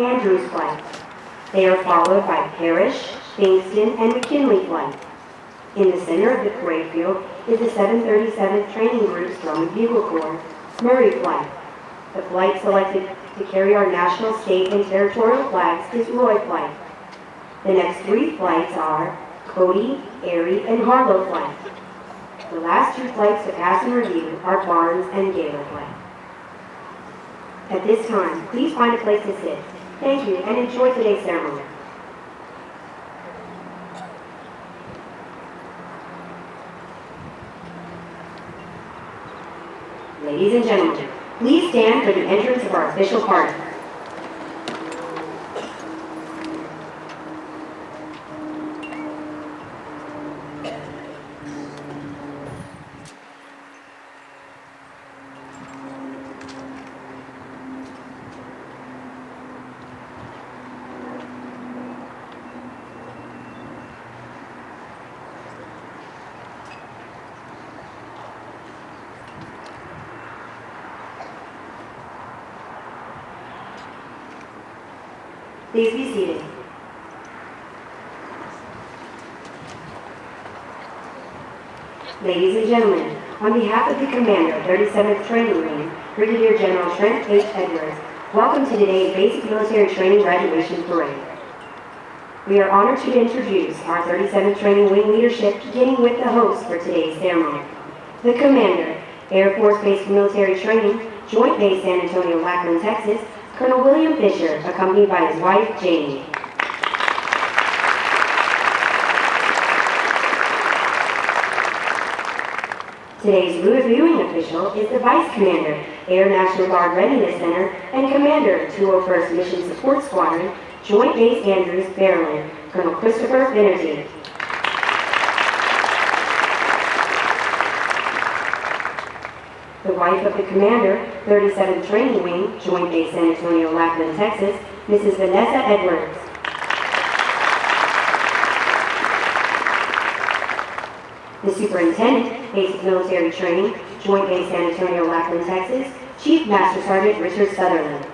Andrews flight. They are followed by Parrish, Kingston, and McKinley flight. In the center of the parade field is the 737th Training Group's Drum and Bugle Corps, Murray flight. The flight selected to carry our national, state, and territorial flags is Roy flight. The next three flights are Cody, Erie, and Harlow flight. The last two flights to pass and review are Barnes and Gaylor flight. At this time, please find a place to sit. Thank you, and enjoy today's ceremony. Ladies and gentlemen, please stand for the entrance of our official party. Please be seated. Ladies and gentlemen, on behalf of the Commander, 37th Training Wing, Brigadier General Trent H. Edwards, welcome to today's Basic Military Training Graduation Parade. We are honored to introduce our 37th Training Wing leadership, beginning with the host for today's ceremony. The Commander, Air Force Base Military Training, Joint Base San Antonio-Lackland, Texas, Colonel William Fisher, accompanied by his wife, Jamie. Today's reviewing official is the Vice Commander, Air National Guard Readiness Center, and Commander, 201st Mission Support Squadron, Joint Base Andrews, Maryland, Colonel Christopher Finnerty. The wife of the Commander, 37th Training Wing, Joint Base San Antonio-Lackland, Texas, Mrs. Vanessa Edwards. The Superintendent, Basic Military Training, Joint Base San Antonio-Lackland, Texas, Chief Master Sergeant Richard Sutherland.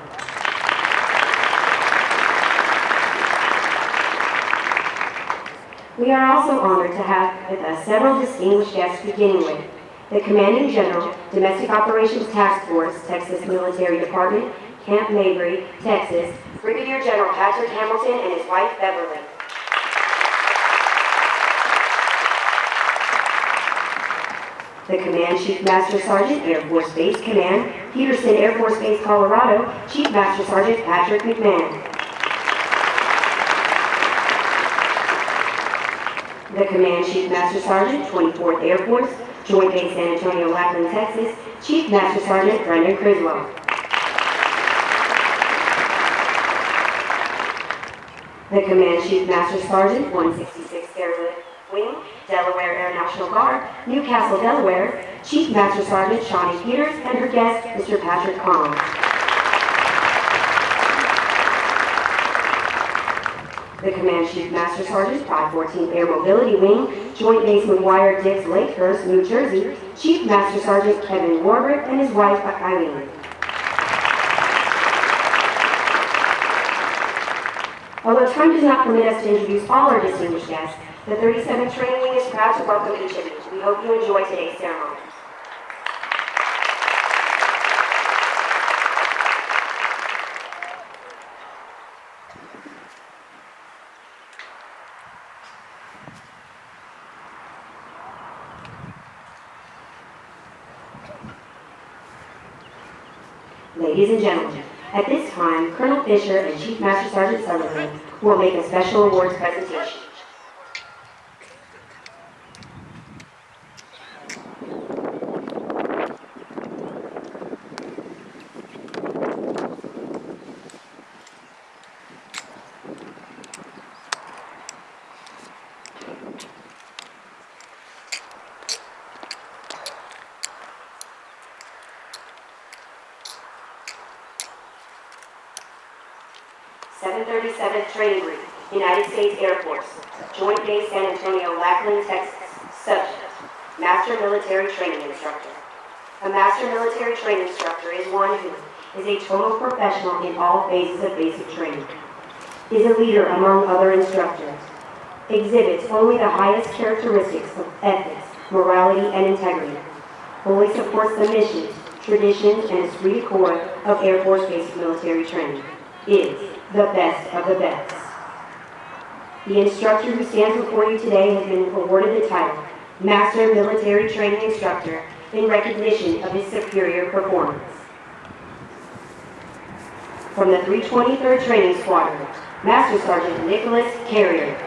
We are also honored to have with us several distinguished guests, beginning with the Commanding General, Domestic Operations Task Force, Texas Military Department, Camp Mabry, Texas, Brigadier General Patrick Hamilton and his wife, Beverly. The Command Chief Master Sergeant, Air Force Base Command, Peterson Air Force Base, Colorado, Chief Master Sergeant Patrick McMahon. The Command Chief Master Sergeant, 24th Air Force, Joint Base San Antonio-Lackland, Texas, Chief Master Sergeant Brendan Criswell. The Command Chief Master Sergeant, 166th Airlift Wing, Delaware Air National Guard, Newcastle, Delaware, Chief Master Sergeant Shawnee Peters, and her guest, Mr. Patrick Collins. The Command Chief Master Sergeant, 514th Air Mobility Wing, Joint Base McGuire-Dix, Lakehurst, New Jersey, Chief Master Sergeant Kevin Warbrick and his wife, Eileen. Although time does not permit us to introduce all our distinguished guests, the 37th Training Wing is proud to welcome each of you. We hope you enjoy today's ceremony. Ladies and gentlemen, at this time, Colonel Fisher and Chief Master Sergeant Sutherland will make a special awards presentation. Training Group, United States Air Force, Joint Base San Antonio-Lackland, Texas. Subject, Master Military Training Instructor. A Master Military Training Instructor is one who, is a total professional in all phases of basic training. Is a leader among other instructors. Exhibits only the highest characteristics of ethics, morality, and integrity. Fully supports the missions, traditions, and esprit de corps of Air Force basic military training. Is the best of the best. The instructor who stands before you today has been awarded the title Master Military Training Instructor in recognition of his superior performance. From the 323rd Training Squadron, Master Sergeant Nicholas Carrier.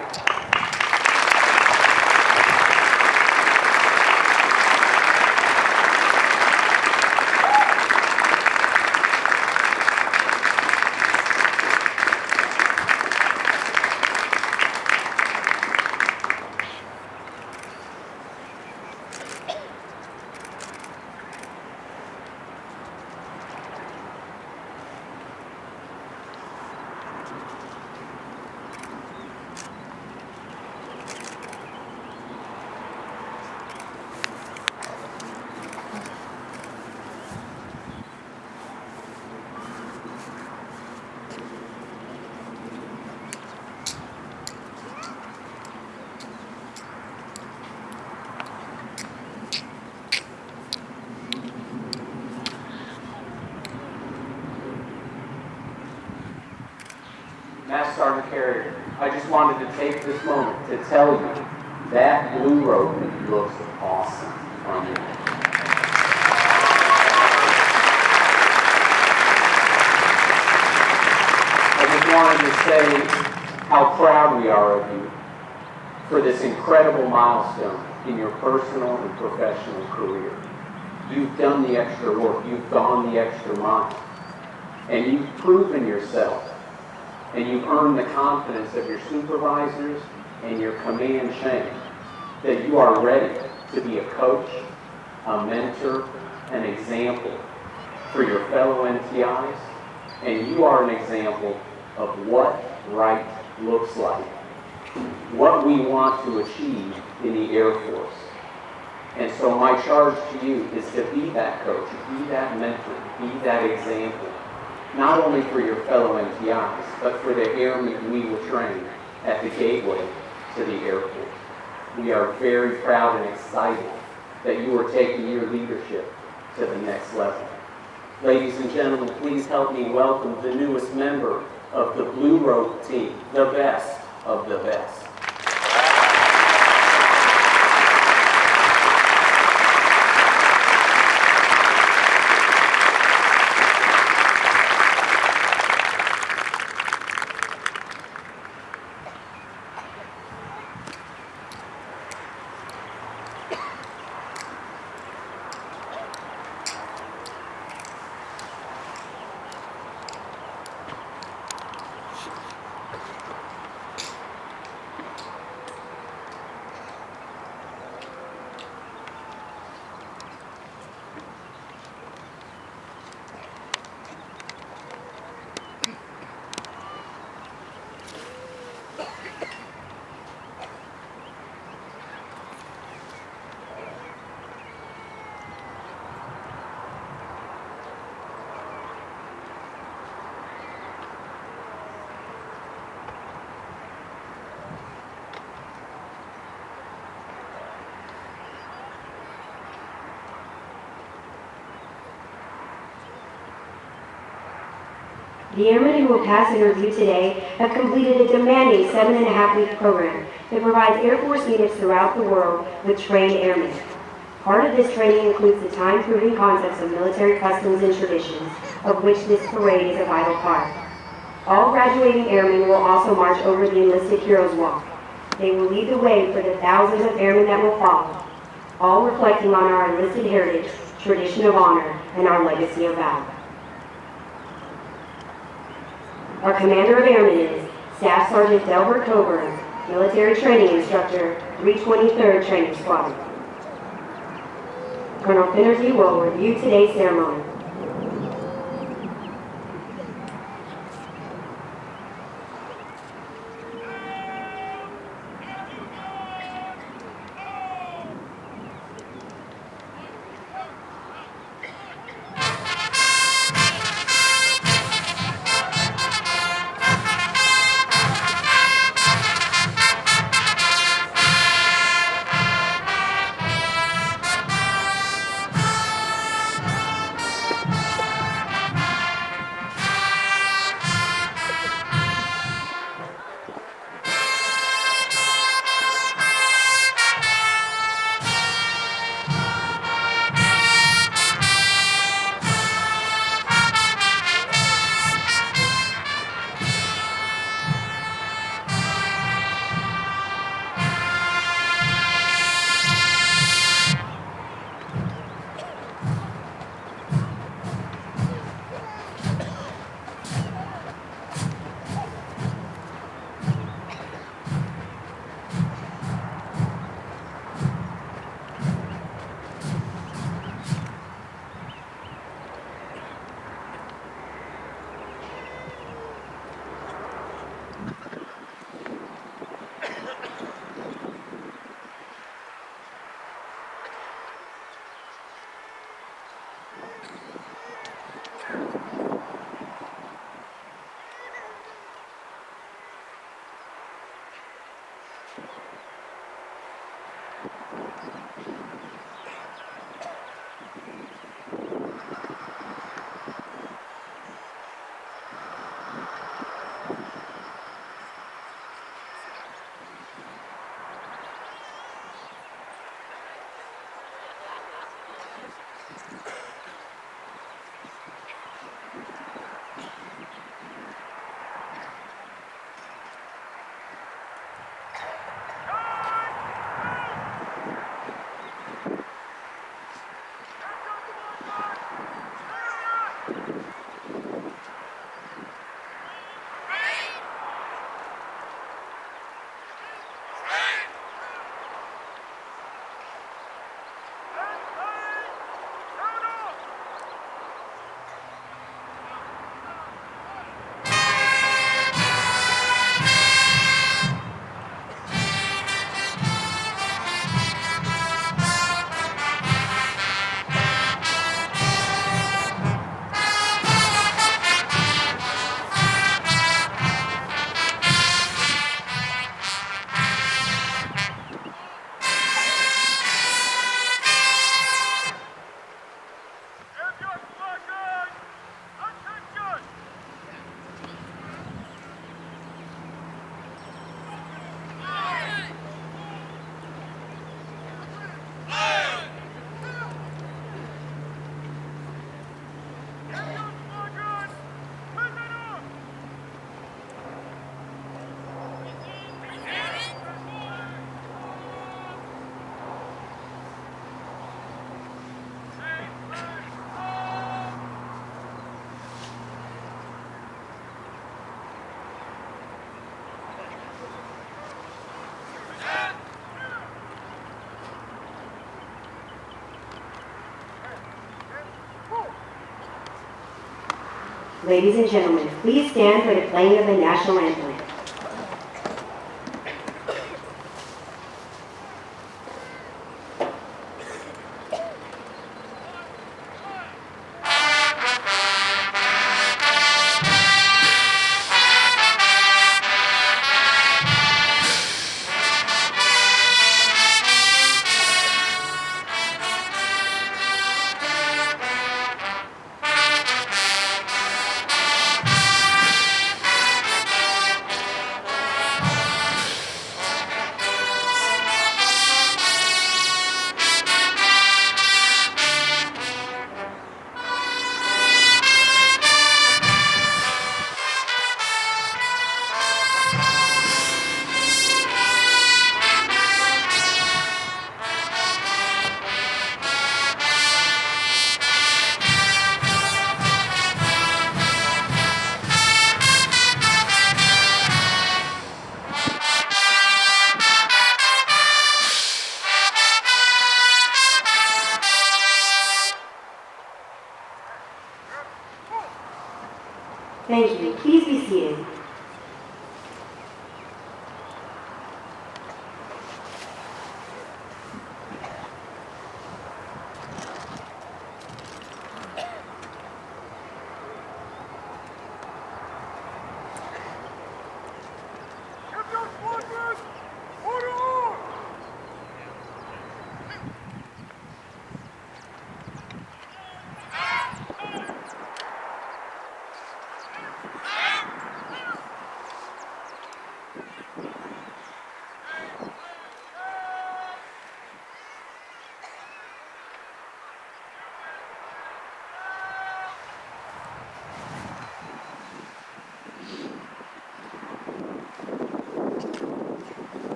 Master Sergeant Carrier, I just wanted to take this moment to tell you that blue robe looks awesome on you. I just wanted to say how proud we are of you for this incredible milestone in your personal and professional career. You've done the extra work, you've gone the extra mile, and you've proven yourself. And you've earned the confidence of your supervisors and your command chain that you are ready to be a coach, a mentor, an example for your fellow NTIs, and you are an example of what right looks like, what we want to achieve in the Air Force. And so my charge to you is to be that coach, be that mentor, be that example, not only for your fellow NTIs, but for the airmen we will train at the gateway to the Air Force. We are very proud and excited that you are taking your leadership to the next level. Ladies and gentlemen, please help me welcome the newest member of the Blue Robe team, the best of the best. The airmen who will pass in review today have completed a demanding 7.5-week program that provides Air Force units throughout the world with trained airmen. Part of this training includes the time-proving concepts of military customs and traditions, of which this parade is a vital part. All graduating airmen will also march over the Enlisted Heroes Walk. They will lead the way for the thousands of airmen that will follow, all reflecting on our enlisted heritage, tradition of honor, and our legacy of valor. Our Commander of Airmen is Staff Sergeant Delbert Coburn, Military Training Instructor, 323rd Training Squadron. Colonel Finnerty will review today's ceremony. Ladies and gentlemen, please stand for the playing of the national anthem.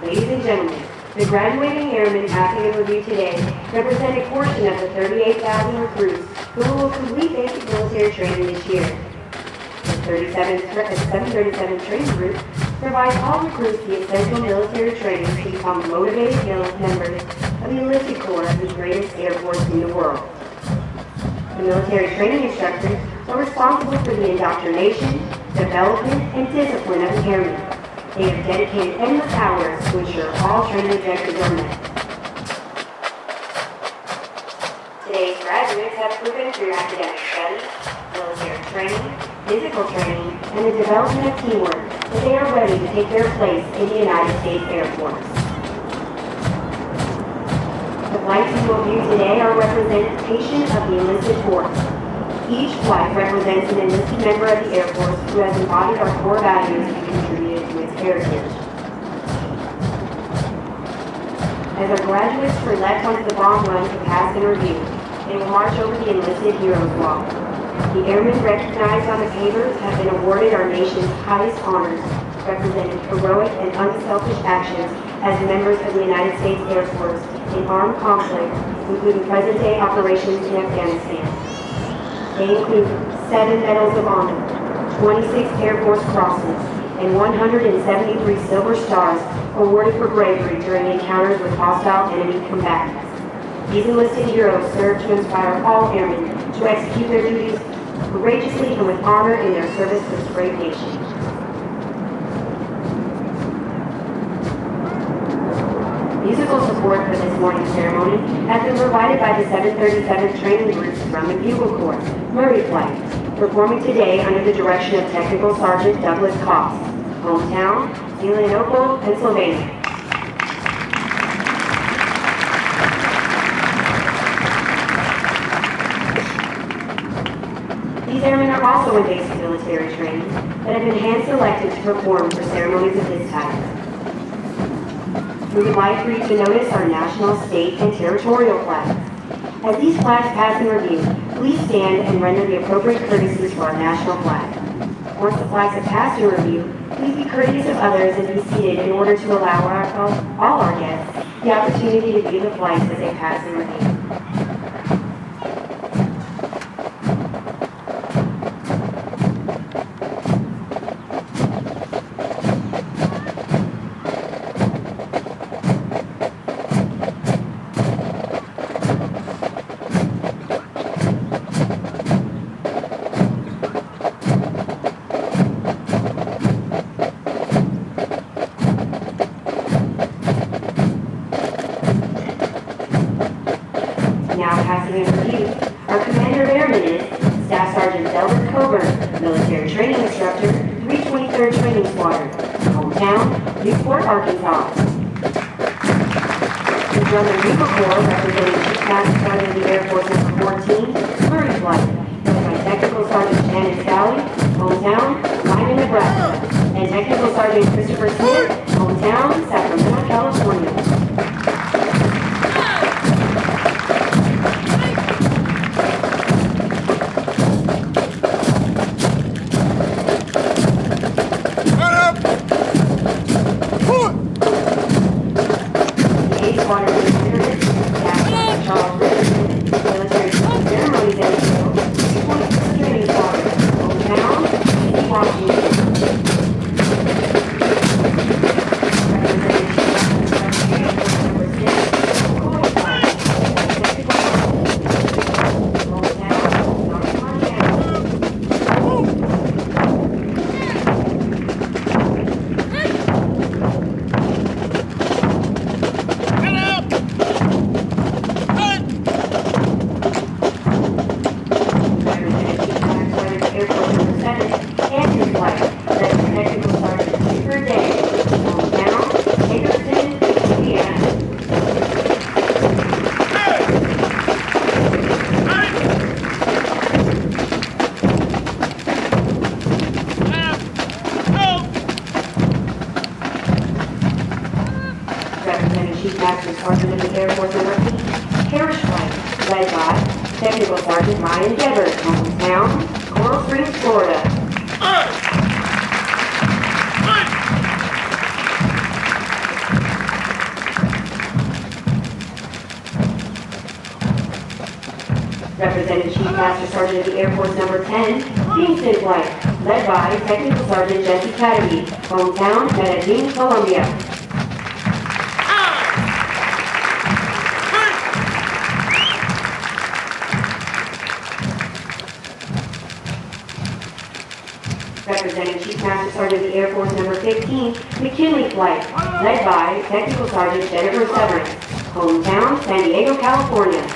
Ladies and gentlemen, the graduating airmen passing in review today represent a portion of the 38,000 recruits who will complete basic military training this year. The 737 training group provides all recruits the essential military training to become motivated members of the enlisted corps of the greatest air force in the world. The military training instructors are responsible for the indoctrination, development, and discipline of the airmen. They have dedicated endless hours to ensure all training objectives are met. Today's graduates have proven through academic studies, military training, physical training, and the development of teamwork that they are ready to take their place in the United States Air Force. The flights you will view today are a representation of the enlisted force. Each flight represents an enlisted member of the Air Force who has embodied our core values and contributed to its heritage. As our graduates are left onto the bomb run to pass and review, they will march over the enlisted heroes walk. The airmen recognized on the pavers have been awarded our nation's highest honors, representing heroic and unselfish actions as members of the United States Air Force in armed conflict, including present-day operations in Afghanistan. They include 7 Medals of Honor, 26 Air Force Crosses, and 173 Silver Stars awarded for bravery during encounters with hostile enemy combatants. These enlisted heroes serve to inspire all airmen to execute their duties courageously and with honor in their service to this great nation. Musical support for this morning's ceremony has been provided by the 737 training groups from the Bugle Corps, Murray Flight, performing today under the direction of Technical Sergeant Douglas Koss, hometown, Zelienople, Pennsylvania. These airmen are also in basic military training that have been hand-selected to perform for ceremonies of this type. We would like for you to notice our national, state, and territorial flags. As these flags pass in review, please stand and render the appropriate courtesies for our national flag. Once the flags have passed in review, please be courteous of others and be seated in order to allow all our guests the opportunity to view the flags as they pass in review. Our Commander of Airmen is Staff Sergeant Delbert Coburn, Military Training Instructor, 323rd Training Squadron, hometown, Newport, Arkansas. The Drum and Bugle Corps, representing Chief Master Sergeant of the Air Force No. 14, Murray Flight, led by Technical Sergeant Shannon Sally, hometown, Lyman, Nebraska, and Technical Sergeant Christopher Smith, hometown, Sacramento, California. Sergeant of the Air Force No. 8, Parish Flight, led by Technical Sergeant Ryan Devers, hometown, Coral Springs, Florida. Representing Chief Master Sergeant of the Air Force Number 10, Kingston Flight, led by Technical Sergeant Jesse Cademy, hometown, Medellin, Colombia. Representing Chief Master Sergeant of the Air Force Number 15, McKinley Flight, led by Technical Sergeant Jennifer Severance, hometown, San Diego, California.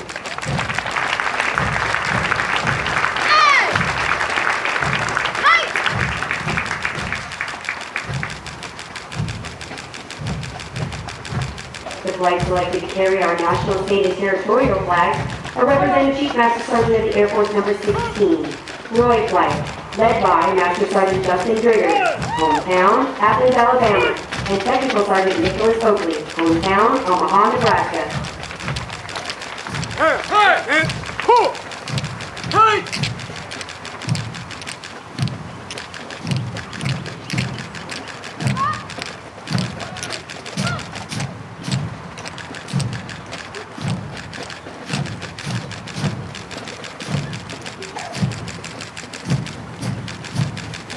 The flight selected to carry our national, state, and territorial flags are representing Chief Master Sergeant of the Air Force Number 16, Roy Flight, led by Master Sergeant Justin Drigger, hometown, Athens, Alabama, and Technical Sergeant Nicholas Oakley, hometown, Omaha, Nebraska.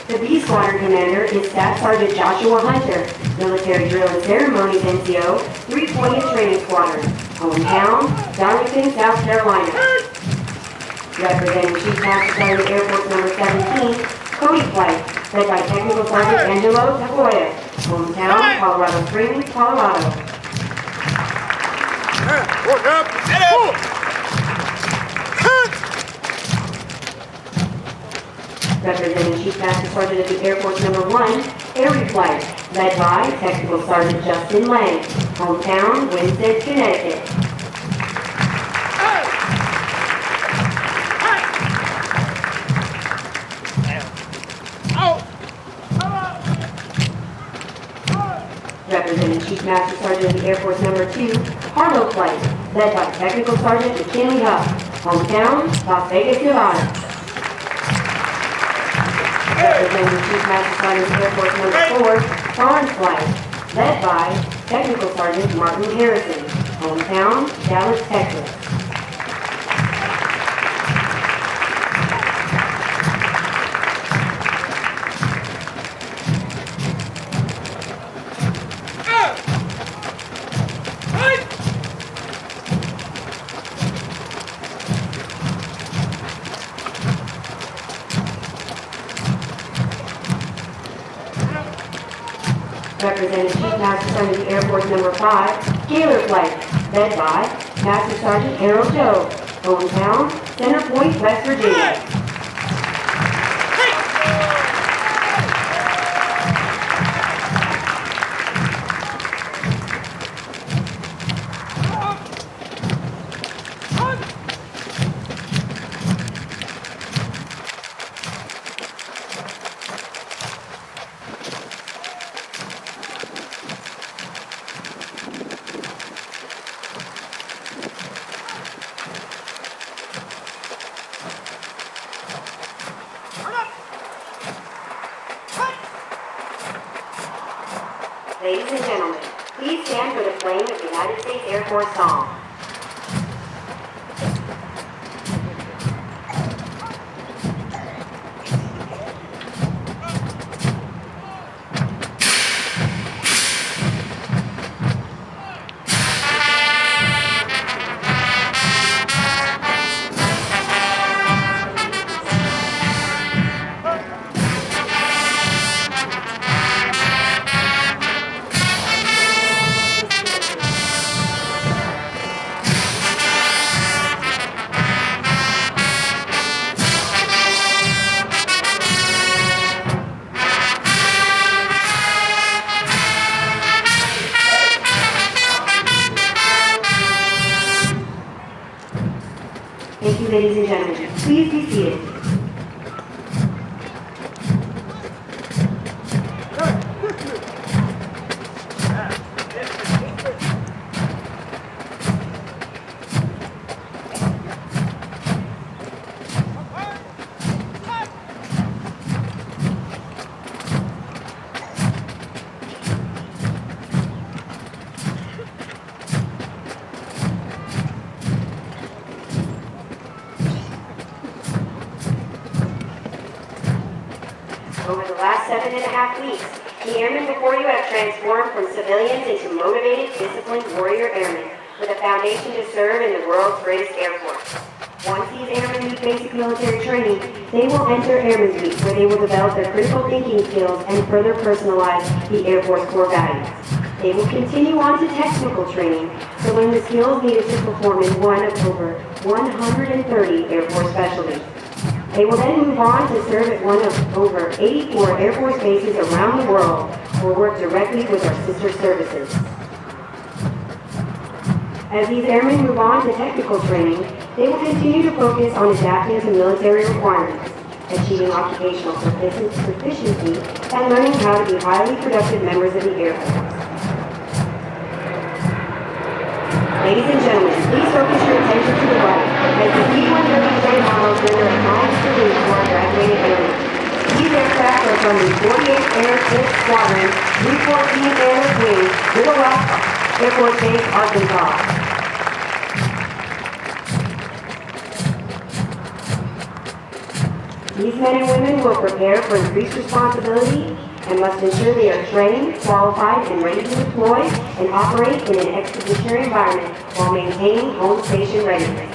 The B Squadron Commander is Staff Sergeant Joshua Hunter, Military Drill and Ceremonies NCO, 320th Training Squadron, hometown, Darlington, South Carolina. Representing Chief Master Sergeant Air Force Number 17, Cody Flight, led by Technical Sergeant Angelo Tafoya, hometown, Colorado Springs, Colorado. Representing Chief Master Sergeant of the Air Force Number 1, Air Flight, led by Technical Sergeant Justin Lang, hometown, Winston, Connecticut. Representing Chief Master Sergeant of the Air Force Number 2, Harlow Flight, led by Technical Sergeant McKinley Huff, hometown, Las Vegas, Nevada. Representing Chief Master Sergeant Air Force Number 4, Barnes Flight, led by Technical Sergeant Martin Harrison, hometown, Dallas, Texas. Representing Chief Master Sergeant of the Air Force Number 5, Gaylor Flight, led by Master Sergeant Harold Joe, hometown, Center Point, West Virginia. Ladies and gentlemen, please stand for the playing of the United States Air Force song. Thank you, ladies and gentlemen. Please be seated. Over the last 7.5 weeks, the airmen before you have transformed from civilians into motivated, disciplined warrior airmen with a foundation to serve in the world's greatest Air Force. Once these airmen meet basic military training, they will enter Airmen's Week, where they will develop their critical thinking skills and further personalize the Air Force core values. They will continue on to technical training to learn the skills needed to perform in one of over 130 Air Force specialties. They will then move on to serve at one of over 84 Air Force bases around the world or work directly with our sister services. As these airmen move on to technical training, they will continue to focus on adapting to military requirements, achieving occupational proficiency, and learning how to be highly productive members of the Air Force. Ladies and gentlemen, please focus your attention to the right as the B-130 train models render a kind salute to our graduated airmen. These aircraft are from the 48th Air Fifth Squadron, 314th Air Wing, Little Rock Air Force Base, Arkansas. These men and women will prepare for increased responsibility and must ensure they are trained, qualified, and ready to deploy and operate in an expeditionary environment while maintaining home station readiness.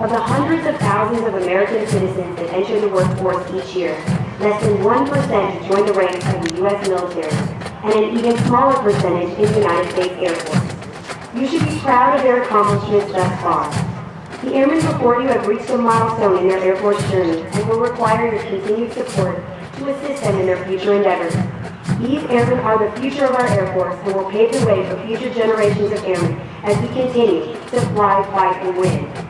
Of the hundreds of thousands of American citizens that enter the workforce each year, less than 1% join the ranks of the U.S. military, and an even smaller percentage in the United States Air Force. You should be proud of their accomplishments thus far. The airmen before you have reached a milestone in their Air Force journey and will require your continued support to assist them in their future endeavors. These airmen are the future of our Air Force and will pave the way for future generations of airmen as we continue to fly, fight, and win.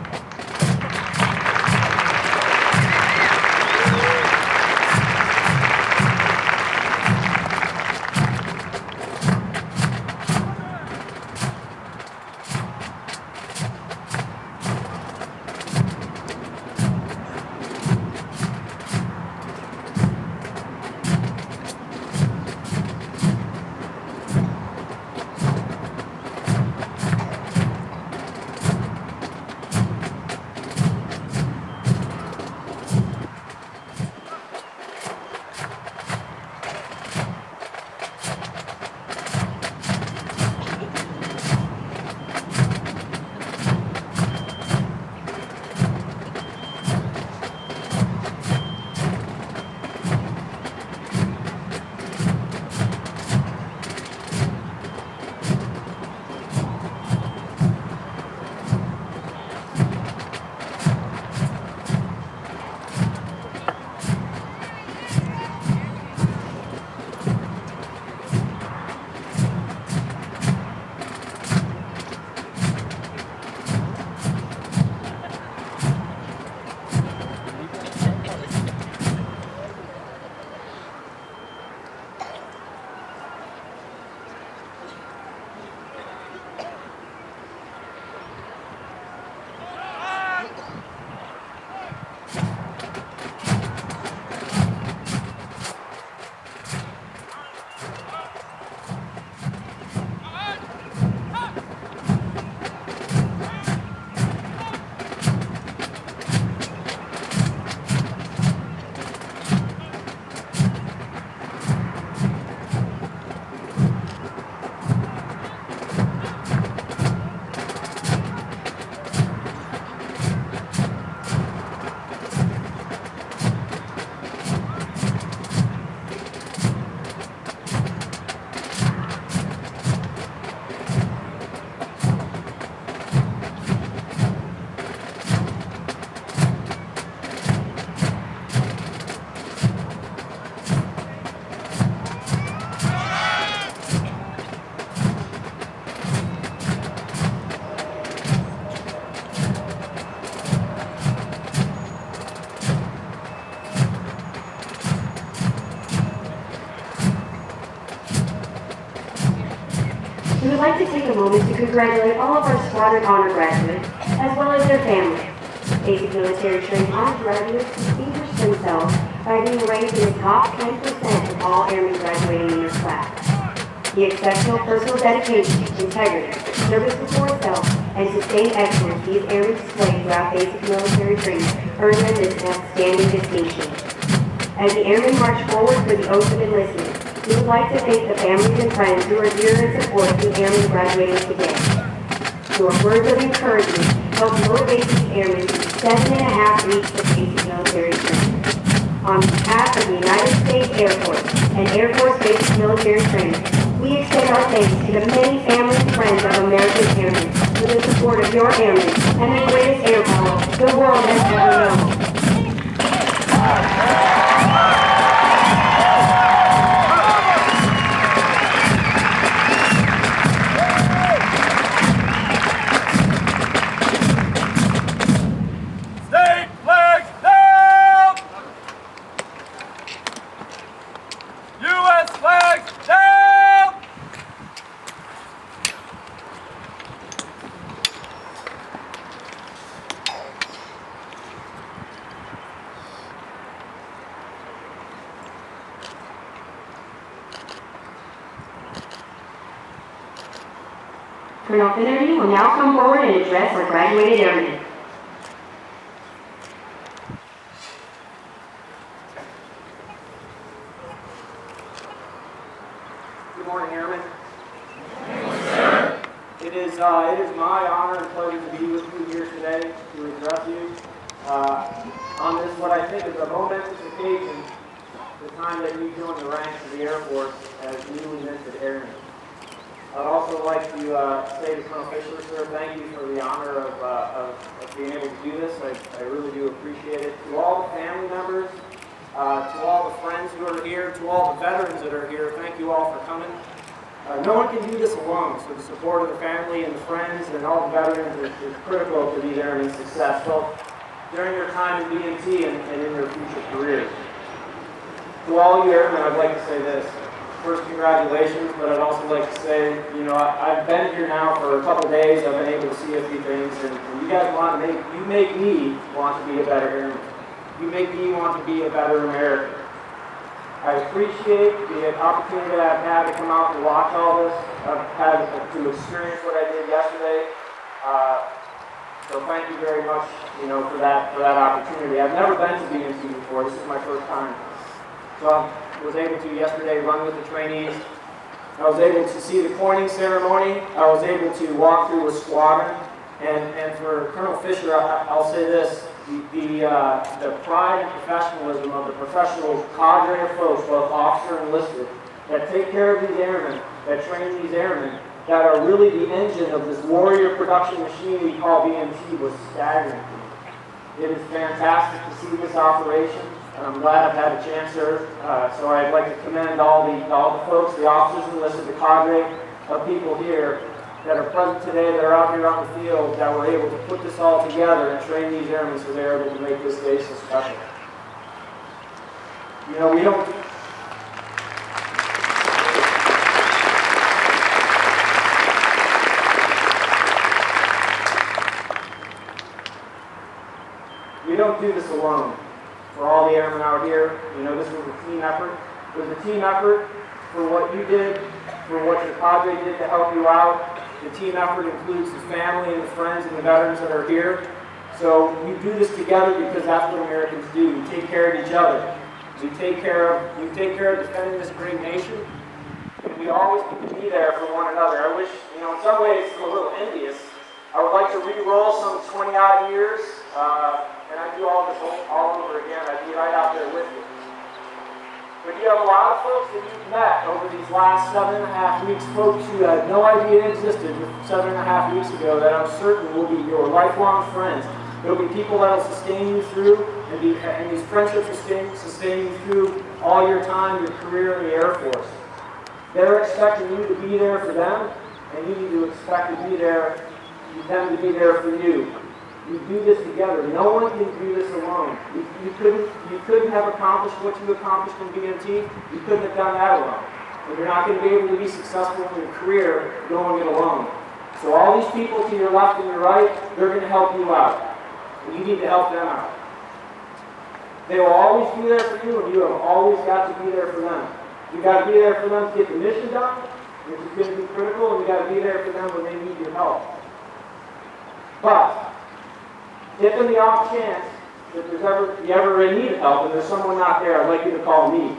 We would like to take a moment to congratulate all of our Squadron Honor graduates, as well as their families. Basic military training honor graduates distinguished themselves by being ranked in the top 10% of all airmen graduating in their class. The exceptional personal dedication, integrity, service before self, and sustained excellence these airmen displayed throughout basic military training earned them this outstanding distinction. As the airmen march forward for the oath of enlistment, we would like to thank the families and friends who are here in support of the airmen graduating today. Your words of encouragement help motivate these airmen to 7.5 weeks of basic military training. On behalf of the United States Air Force and Air Force Basic Military Training, we extend our thanks to the many family and friends of American airmen for the support of your airmen and the greatest air power the world has ever known. Colonel Finnerty will now come forward and address our graduated airmen. Good morning, airmen. It is my honor and pleasure to be with you here today to address you on this, what I think is a momentous occasion, the time that you join the ranks of the Air Force as newly minted airmen. I'd also like to say to Colonel Fisher, sir, thank you for the honor of being able to do this. I really do appreciate it. To all the family members, to all the friends who are here, to all the veterans that are here, thank you all for coming. No one can do this alone, so the support of the family and the friends and all the veterans is critical to these airmen's success, both during their time in BMT and in their future careers. To all you airmen, I'd like to say this. First, congratulations, but I'd also like to say, you know, I've been here now for a couple days. I've been able to see a few things, and you guys make me want to be a better airman. You make me want to be a better American. I appreciate the opportunity that I've had to come out and watch all this. I've had to experience what I did yesterday. So thank you very much, you know, for that opportunity. I've never been to BMT before. This is my first time. So I was able to yesterday run with the trainees. I was able to see the coining ceremony. I was able to walk through a squadron. And for Colonel Fisher, I'll say this. The pride and professionalism of the professional cadre of folks, both officer and enlisted, that take care of these airmen, that train these airmen, that are really the engine of this warrior production machine we call BMT, was staggering. It is fantastic to see this operation, and I'm glad I've had a chance, sir. So I'd like to commend all the folks, the officers and enlisted, the cadre of people here that are present today, that are out here on the field, that were able to put this all together and train these airmen so they're able to make this day so special. You know, we don't do this alone. For all the airmen out here, you know, this was a team effort. It was a team effort for what you did, for what your cadre did to help you out. The team effort includes the family and the friends and the veterans that are here. So you do this together because that's what Americans do. We take care of each other. We take care of defending this great nation. And we always need to be there for one another. I wish, you know, in some ways I'm a little envious. I would like to re-roll some 20-odd years, and I'd do all this all over again. I'd be right out there with you. But you have a lot of folks that you've met over these last 7.5 weeks, folks who had no idea existed 7.5 weeks ago, that I'm certain will be your lifelong friends. There will be people that will sustain you through, and these friendships will sustain you through all your time, your career in the Air Force. They're expecting you to be there for them, and you need to expect them to be there for you. You do this together. No one can do this alone. You couldn't have accomplished what you accomplished in BMT. You couldn't have done that alone. And you're not going to be able to be successful in your career doing it alone. So all these people to your left and your right, they're going to help you out. And you need to help them out. They will always be there for you, and you have always got to be there for them. You got to be there for them to get the mission done, which is going to be critical, and you got to be there for them when they need your help. But if in the off chance that you ever in need of help and there's someone not there, I'd like you to call me.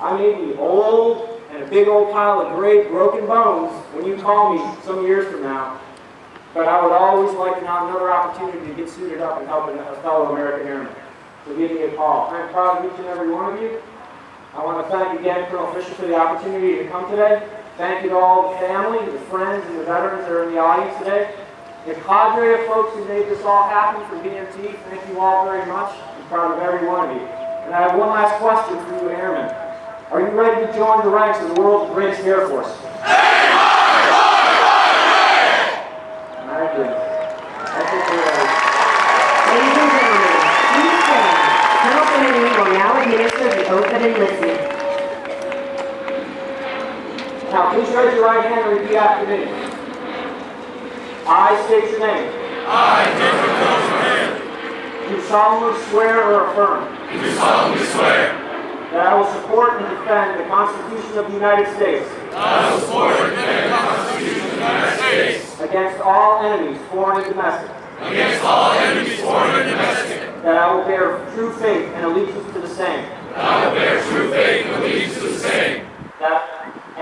I may be old and a big old pile of great broken bones when you call me some years from now, but I would always like to have another opportunity to get suited up and help a fellow American airman. So give me a call. I'm proud of each and every one of you. I want to thank again Colonel Fisher for the opportunity to come today. Thank you to all the family, the friends, and the veterans that are in the audience today. The cadre of folks who made this all happen for BMT, thank you all very much. I'm proud of every one of you. And I have one last question for you airmen. Are you ready to join the ranks of the world's greatest Air Force? Very good. That's it for ready. Ladies and gentlemen, please stand. Colonel Kennedy will now administer the oath of enlistment. Now, please raise your right hand and repeat after me. I state your name. I, Jeffrey Coachman, Do solemnly swear or affirm do solemnly swear that I will support and defend the Constitution of the United States that I will support and defend the Constitution of the United States against all enemies, foreign and domestic, against all enemies, foreign and domestic, that I will bear true faith and allegiance to the same, that I will bear true faith and allegiance to the same,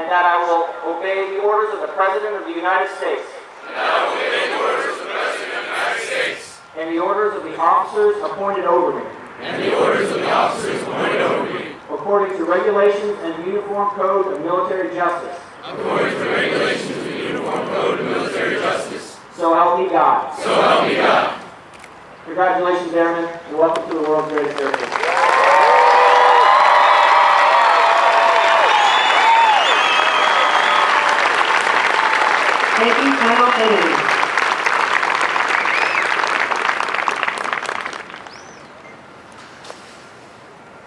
and that I will obey the orders of the President of the United States and that I will obey the orders of the President of the United States and the orders of the officers appointed over me, and the orders of the officers appointed over me, according to regulations and the Uniform Code of Military Justice. according to the regulations of the Uniform Code of Military Justice. So help me God. So help me God. Congratulations, Airmen, and welcome to the world's greatest Air Force. Thank you, Colonel Kennedy.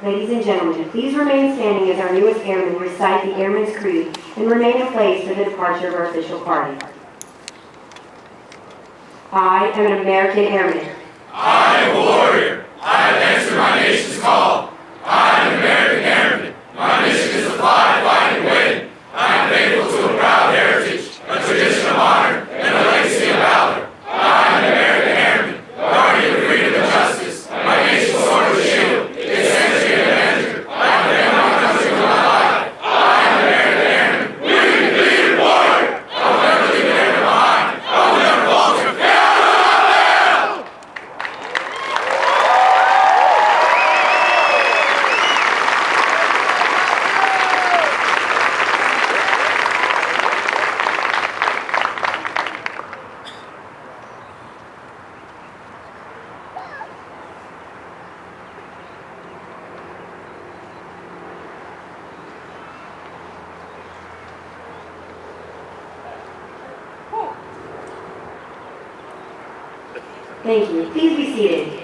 Ladies and gentlemen, please remain standing as our newest airmen recite the Airman's Creed and remain in place for the departure of our official party. I am an American airman. I am a warrior. I have answered my nation's call. I am an American airman. My mission is to fly, fight, and win. I am faithful to a proud heritage, a tradition of honor, and a legacy of valor. I am an American airman, guardian of freedom and justice. My nation's sword and shield, its energy and avenger. I defend my country with my life. I am an American airman. Lead warrior. I will never leave an airman behind. I will never falter. Thank you. Please be seated.